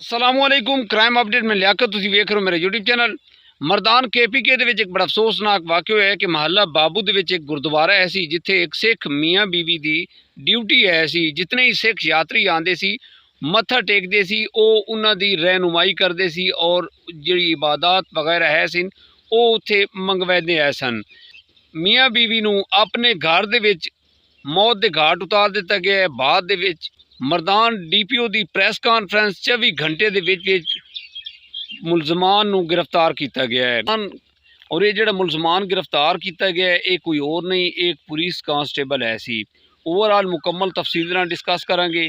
असलामुअलैकुम crime update में लियाकत तुसीं वेख रहे हो मेरे यूट्यूब चैनल मरदान KPK ਦੇ ਵਿੱਚ ਇੱਕ ਬੜਾ ਅਫਸੋਸਨਾਕ ਵਾਕਿਆ ਹੋਇਆ ਕਿ ਮਹੱਲਾ ਬਾਬੂ ਦੇ ਵਿੱਚ ਇੱਕ ਗੁਰਦੁਆਰਾ ਹੈ ਸੀ ਜਿੱਥੇ ਇੱਕ ਸਿੱਖ ਮੀਆਂ ਬੀਵੀ ਦੀ ਡਿਊਟੀ ਹੈ ਸੀ। ਜਿਤਨੇ ਹੀ ਸਿੱਖ ਯਾਤਰੀ ਆਉਂਦੇ ਸੀ ਮੱਥਾ ਟੇਕਦੇ ਸੀ ਉਹ ਉਹਨਾਂ ਦੀ ਰਹਿਨੁਮਾਈ ਕਰਦੇ ਸੀ ਔਰ ਜਿਹੜੀ ਇਬਾਦਤ ਵਗੈਰਾ ਹੈ ਸੀ ਉਹ ਉੱਥੇ ਮੰਗਵਾਉਂਦੇ ਆਏ ਸਨ। ਮੀਆਂ ਬੀਵੀ ਨੂੰ ਆਪਣੇ ਘਰ ਦੇ ਵਿੱਚ ਮੌਤ ਦੇ ਘਾਟ ਉਤਾਰ ਦਿੱਤਾ ਗਿਆ ਹੈ। ਬਾਅਦ ਦੇ ਵਿੱਚ ਮਰਦਾਨ DPO ਦੀ ਪ੍ਰੈਸ ਕਾਨਫਰੰਸ 24 ਘੰਟੇ ਦੇ ਵਿੱਚ ਮੁਲਜ਼ਮਾਨ ਨੂੰ गिरफ्तार किया गया है और ये जो मुलजमान गिरफ्तार किया गया है ये कोई और नहीं एक पुलिस कांस्टेबल है सी। ओवरऑल मुकम्मल तफसील नाल डिस्कस करांगे।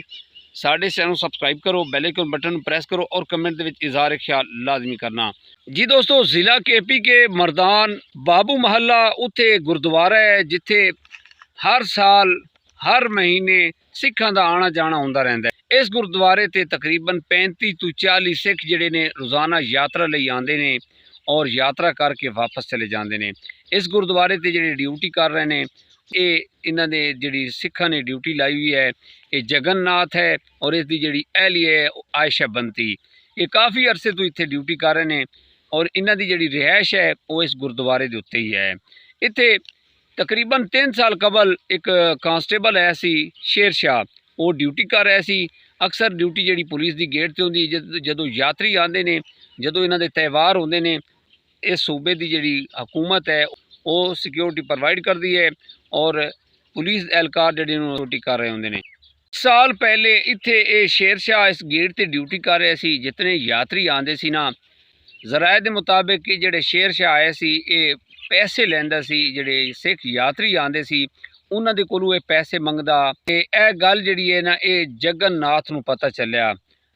साडे चैनल सबसक्राइब करो, बेल आइकन बटन प्रेस करो और कमेंट दे विच इज़हार ख्याल लाजमी करना जी। दोस्तों ज़िला KPK मरदान बाबू महल्ला उत्थे गुरुद्वारा है जिथे हर साल हर महीने सिखां दा आना जाना होंदा रहिंदा है। इस गुरुद्वारे ते तकरीबन 35 तो 40 सिख जिहड़े ने रोज़ाना यात्रा लई आंदे ने और यात्रा करके वापस चले जाते हैं। इस गुरुद्वारे ते जिहड़े ड्यूटी कर रहे हैं ये इन्हां दे जिहड़ी सिखां ने ड्यूटी लाई हुई है ये जगन्नाथ है और इसकी जिहड़ी अहली है आयशा बंती। ये काफ़ी अरसे तो इत्थे ड्यूटी कर रहे हैं और इन्हां दी जिहड़ी रिहाइश है वो इस गुरुद्वारे दे उत्ते ही है। इत्थे तकरीबन 3 साल कबल एक कांस्टेबल है सी शेर शाह वो ड्यूटी कर रहा सी। अक्सर ड्यूटी जी पुलिस की गेट से होंगी जदों यात्री आते हैं जदों इन्हों के त्यौहार होंगे ने इस सूबे की जी हुकूमत है वो सिक्योरिटी प्रोवाइड करती है और पुलिस एहलकार जी ड्यूटी कर रहे होंगे ने। साल पहले इत्थे ये शेर शाह इस गेट पर ड्यूटी कर रहे सी। जितने यात्री आते सी ना जराए के मुताबिक कि जेडे शेर शाह आए सी ये पैसे लैंदा सी जेडे सिख यात्री आते सी उन्हां दे कोलों ये पैसे मंगदा ते यह गल जिहड़ी है ना ये जगन्नाथ नूं पता चलिया।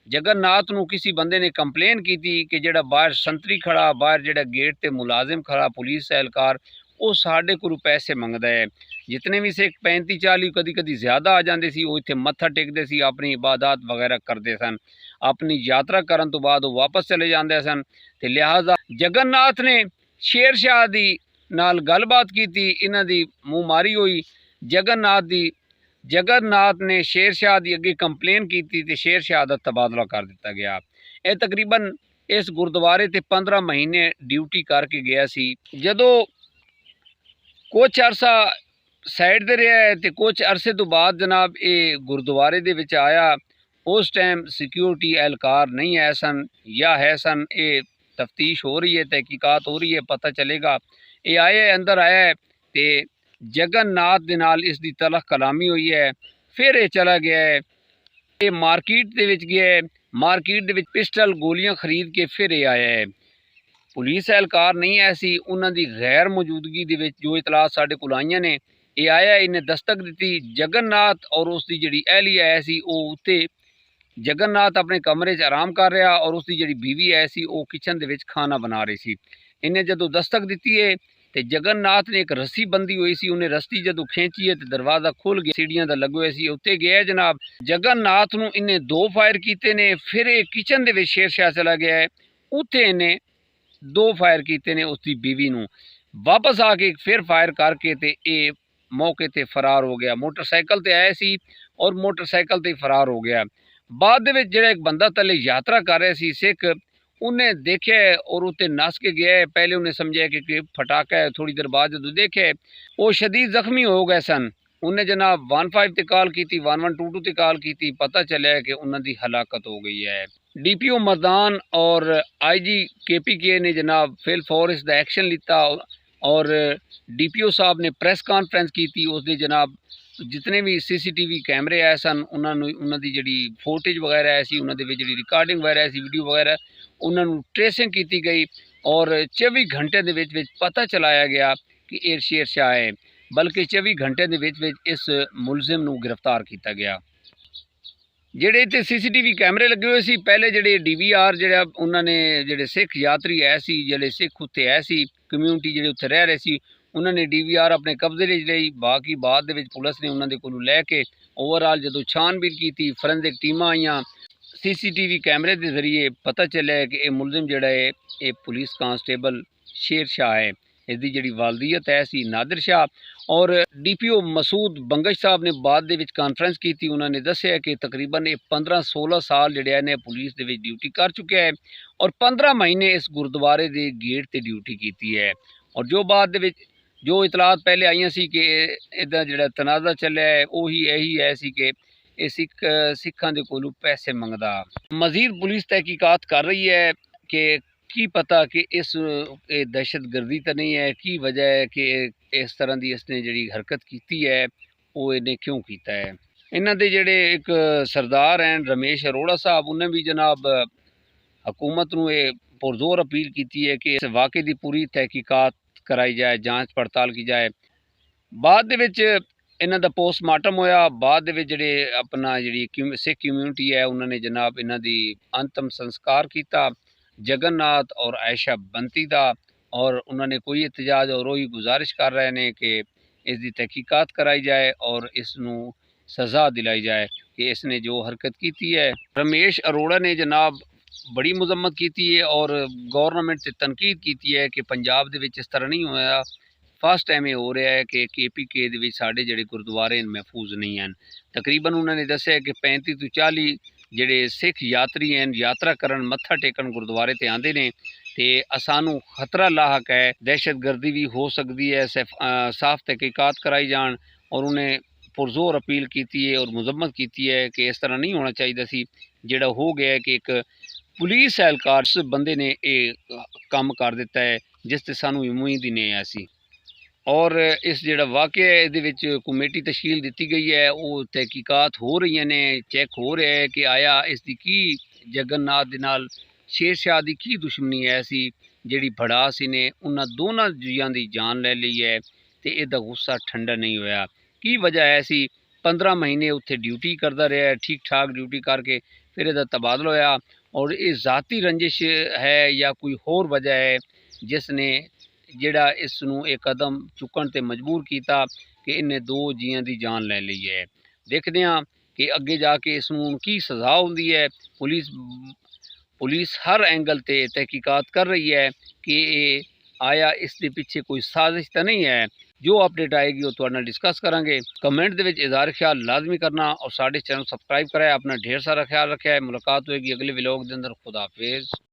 जगन्नाथ नूं किसी बंदे ने कंप्लेन की कि जेड़ा बाहर संतरी खड़ा बाहर जेड़ा गेट ते मुलाजिम खड़ा पुलिस एहलकार वो साडे कोलों पैसे मंगदा है। जितने भी सिख 35-40 कदी कदी ज़्यादा आ जाते सी वो इत्थे मत्था टेकदे सी अपनी इबादत वगैरह करते सन। अपनी यात्रा करन तो बाद वो वापस चले जाते सन ते लिहाजा जगन्नाथ ने शेर शाह दी नाल गलबात की इन्हां दी मूँह मारी हुई। जगन्नाथ ने शेर शाह की अगे कंप्लेन की तो शेर शाह का तबादला कर दिता गया। यह तकरीबन इस गुरुद्वारे ते 15 महीने ड्यूटी करके गया सी। जदों कुछ अरसा साइड ते रहा है तो कुछ अरसे तो बाद जनाब ये गुरुद्वारे दे विच आया। उस टाइम सिक्योरिटी एहलकार नहीं है सन या है सन ये तफ्तीश हो रही है तहकीकात हो रही है पता चलेगा। ये आया अंदर आया है तो जगन्नाथ दे नाल इसकी तलख कलामी हुई है। फिर ये चला गया है ये मार्केट दे विच गया है। मार्केट दे विच पिस्टल गोलियां खरीद के फिर ये आया है। पुलिस एहलकार नहीं है सी उन्हां दी गैर मौजूदगी दे विच जो इतलात साडे कोल आईयां ने ये आया इन्हें दस्तक दी। जगन्नाथ और उसकी जिहड़ी अहली है सी वो उत्ते जगन्नाथ अपने कमरे च आराम कर रहा और उसकी जिहड़ी बीवी है सी वो किचन दे विच खाना बना रही सी। इन्हें जदों दस्तक दी है तो जगन्नाथ ने एक रस्सी बंधी हुई सी उन्हें रस्सी जदों खींची है तो दरवाज़ा खुल गया सीढ़ियां दा लगे हुए सी उत्ते गया जनाब। जगन्नाथ नूं इन्हें 2 फायर किए ने। फिर ये किचन दे विच शेर शाह चला गया है उत्थे इन्हें 2 फायर किए ने उसकी बीवी नूं। वापस आके फिर फायर करके ते ये मौके ते फरार हो गया। मोटरसाइकिल ते आया सी और मोटरसाइकिल ते फरार हो गया। बाद दे विच जिहड़ा एक बंदा थल्ले यात्रा कर रहा सी सिख उन्हें देखा और उत्ते नस के गया है। पहले उन्हें समझा कि फटाका है। थोड़ी देर बाद जो देखे वो शदीद जख्मी हो गए सन। उन्हें जनाब 15 ते कॉल की 1122 ते कॉल की पता चलिया कि उन्होंने हलाकत हो गई है। DPO मरदान और IG KPK ने जनाब फिल फौर इसका एक्शन लिता और DPO साहब ने प्रेस कॉन्फ्रेंस की उसके जनाब जितने भी CCTV कैमरे आए सन उन्होंने जी फुटेज वगैरह है सी उन्होंने जी रिकॉर्डिंग वगैरह सी वीडियो वगैरह उन्होंने ट्रेसिंग की गई और 24 घंटे के विच पता चलाया गया कि ये शेर शाह है। बल्कि 24 घंटे के विच इस मुलजिम नूं गिरफ्तार किया गया। जेडे इत्थे CCTV कैमरे लगे हुए सी पहले जेडे DVR जेड़ा उन्होंने जेडे सिख यात्री है सी जेडे सिख उत्थे है सी कम्यूनिटी जेडे उत्थे रह रहे सी उन्होंने DVR अपने कब्जे ले लई। बाकी बाद दे विच पुलिस ने उन्होंने कोलों लैके ओवरऑल जदों छानबीन की फॉरेंसिक टीमां आईयां CCTV कैमरे के जरिए पता चलिया है कि ये मुलजिम जोड़ा है ये पुलिस कांस्टेबल शेर शाह है। इसकी जिहड़ी वालदियत है सी नादिर शाह। और DPO मसूद बंगश साहब ने बाद दे विच कॉन्फ्रेंस की थी। उन्होंने दस्सिया कि तकरीबन 15-16 साल जिहड़े ने पुलिस दे विच ड्यूटी कर चुके हैं और 15 महीने इस गुरुद्वारे के गेट ते ड्यूटी की है। और जो बाद दे विच जो इतलात पहले आईयां सी कि इहदा जिहड़ा तनाज़ा चलिया है उही यही है सी कि ये सिखां दे कोलों पैसे मंगदा। मजीद पुलिस तहकीकात कर रही है कि की पता कि इस दहशतगर्दी तो नहीं है, की वजह है कि इस तरह की इसने जी हरकत की है वो इन्हें क्यों किया है। इन्हों के जोड़े एक सरदार हैं रमेश अरोड़ा साहब, उन्हें भी जनाब हुकूमत नूं ये पुरजोर अपील की है कि इस वाक़े की पूरी तहकीकात कराई जाए, जाँच पड़ताल की जाए। बाद दे विच इन्हां दा पोस्टमार्टम होया। बाद दे विच जिहड़े अपना जिहड़ी सिख कम्यूनिटी है उन्होंने जनाब इन्हां दी अंतिम संस्कार किया जगन्नाथ और आयशा बंती दा। और उन्होंने कोई एहतजाज और वही गुजारिश कर रहे हैं कि इसकी तहकीकात कराई जाए और इसनूं सज़ा दिलाई जाए कि इसने जो हरकत की है। रमेश अरोड़ा ने जनाब बड़ी मजम्मत की है और गौरनमेंट से तनकीद की है कि पंजाब दे विच इस तरह नहीं होया। फर्स्ट टाइम ये हो रहा है कि KPK दे विच साडे जिहड़े गुरुद्वारे महफूज नहीं हैं। तकरीबन उन्होंने दस्सिया कि 35 तो 40 जिहड़े सिख यात्री हैं यात्रा करन मत्था टेकन गुरुद्वारे ते आंदे ने ते सानू खतरा लाहक है, दहशतगर्दी भी हो सकती है। साफ तहकीकात कराई जान और उन्हें पुरजोर अपील की है और मजम्मत की है कि इस तरह नहीं होना चाहिए सी। जिहड़ा हो गया है कि एक पुलिस एहलकार उस बंदे ने यह काम कर दिता है जिस ते सानू उम्मीद ही नहीं आई। और इस जिहड़ा वाक़या है इहदे विच कमेटी तश्कील दी गई है, वो तहकीकात हो रही ने, चैक हो रहा है कि आया इसकी की जगन्नाथ दे नाल शेर शाह की की दुश्मनी है सी जिहड़ी भड़ास इने उन्हां दोनों जियां की जान ले ली है तो इहदा गुस्सा ठंडा नहीं होया। की वजह है सी 15 महीने उत्थे ड्यूटी करता रहा है, ठीक ठाक ड्यूटी करके फिर इहदा तबादला होया। और ये ज़ाती रंजिश है या कोई होर वजह है जिसने जिहड़ा इसनूं एक कदम चुकन ते मजबूर किया कि इन्हें 2 जियां की जान ले ली है। देखते हैं कि अगे जाके इसनूं की सज़ा होंदी है। पुलिस हर एंगल ते तहकीकात कर रही है कि ये आया इसके पीछे कोई साजिश तो नहीं है। जो अपडेट आएगी वो तुहाडे नाल डिस्कस करांगे। कमेंट दे विच इज़हार ख्याल लाजमी करना और साडे चैनल सबसक्राइब कराया। अपना ढेर सारा ख्याल रखा है। मुलाकात होएगी अगले व्लॉग के अंदर। खुदा हाफिज़।